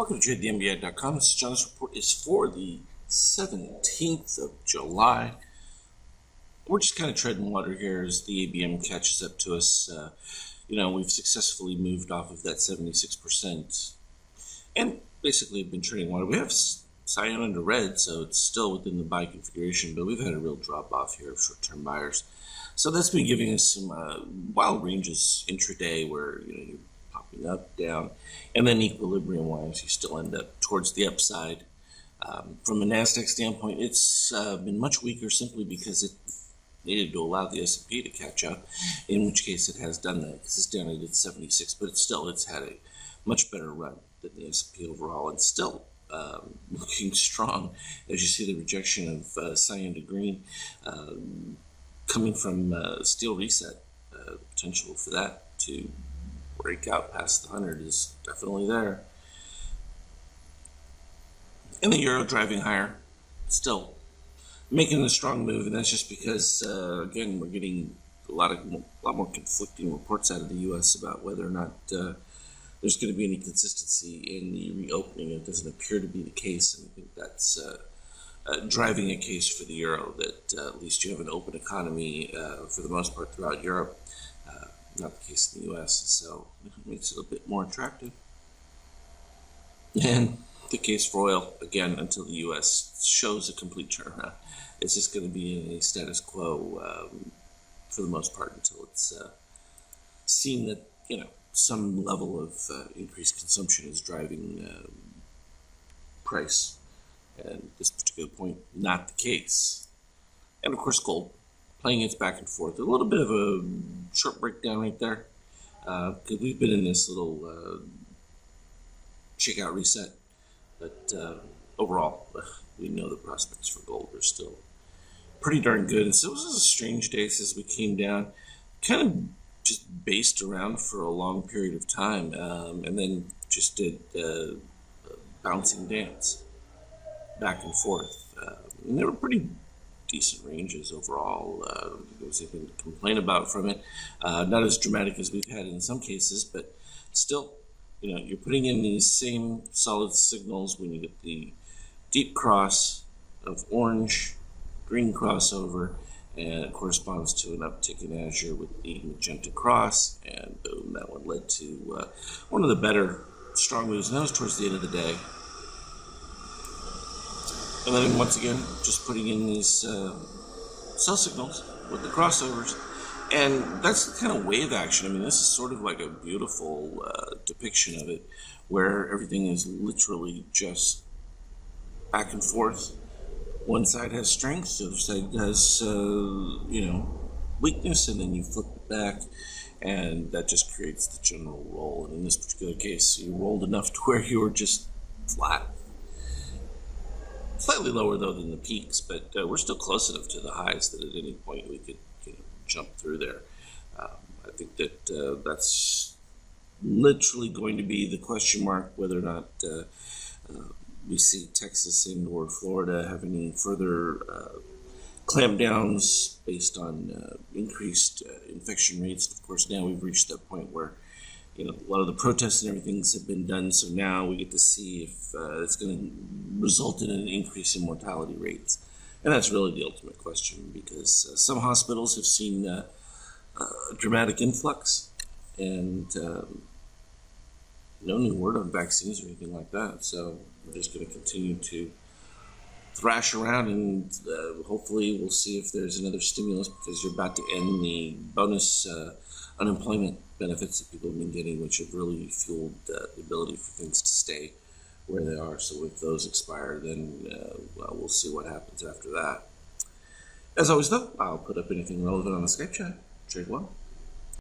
Welcome to TradeTheNBA.com. This is John. This report is for the 17th of July. We're just kind of treading water here as the ABM catches up to us. We've successfully moved off of that 76% and basically have been treading water. We have cyan under red, so it's still within the buy configuration, but we've had a real drop off here of short-term buyers. So that's been giving us some wild ranges intraday where you're popping up, down, and then equilibrium-wise, you still end up towards the upside. From a NASDAQ standpoint, it's been much weaker simply because it needed to allow the S&P to catch up, in which case it has done that because it's down at 76, but it's had a much better run than the S&P overall, and still looking strong as you see the rejection of cyan to green coming from steel reset. Potential for that to break out past the 100 is definitely there. And the euro driving higher, still making a strong move, and that's just because again, we're getting a lot more conflicting reports out of the U.S. about whether or not there's going to be any consistency in the reopening. It doesn't appear to be the case, and I think that's driving a case for the euro, that at least you have an open economy for the most part throughout Europe. Not the case in the U.S., so it makes it a bit more attractive. And the case for oil, again, until the U.S. shows a complete turnaround, it's just going to be in a status quo for the most part until it's seen that some level of increased consumption is driving price. And at this particular point, not the case. And of course, gold playing its back and forth. A little bit of a short breakdown right there, because we've been in this little shakeout reset. But overall, we know the prospects for gold are still pretty darn good. And so this was a strange day as we came down, kind of just based around for a long period of time, and then just did a bouncing dance back and forth. And they were pretty decent ranges overall. I don't think there was anything to complain about from it. Not as dramatic as we've had in some cases, but still, you're putting in these same solid signals when you get the deep cross of orange, green crossover, and it corresponds to an uptick in Azure with the magenta cross, and boom, that one led to one of the better strong moves, and that was towards the end of the day. And then once again, just putting in these sell signals with the crossovers. And that's the kind of wave action. I mean, this is sort of like a beautiful depiction of it, where everything is literally just back and forth. One side has strength, the other side has, weakness, and then you flip it back, and that just creates the general roll. And in this particular case, you rolled enough to where you were just flat. Slightly lower, though, than the peaks, but we're still close enough to the highs that at any point we could jump through there. I think that that's literally going to be the question mark, whether or not we see Texas and or Florida have any further clampdowns based on increased infection rates. Of course, now we've reached that point where a lot of the protests and everything have been done, so now we get to see if it's going to result in an increase in mortality rates. And that's really the ultimate question, because some hospitals have seen a dramatic influx, and no new word on vaccines or anything like that. So we're just going to continue to thrash around, and hopefully we'll see if there's another stimulus, because you're about to end the bonus unemployment benefits that people have been getting, which have really fueled the ability for things to stay where they are. So if those expire, then we'll see what happens after that. As always, though, I'll put up anything relevant on the Skype chat. Trade well.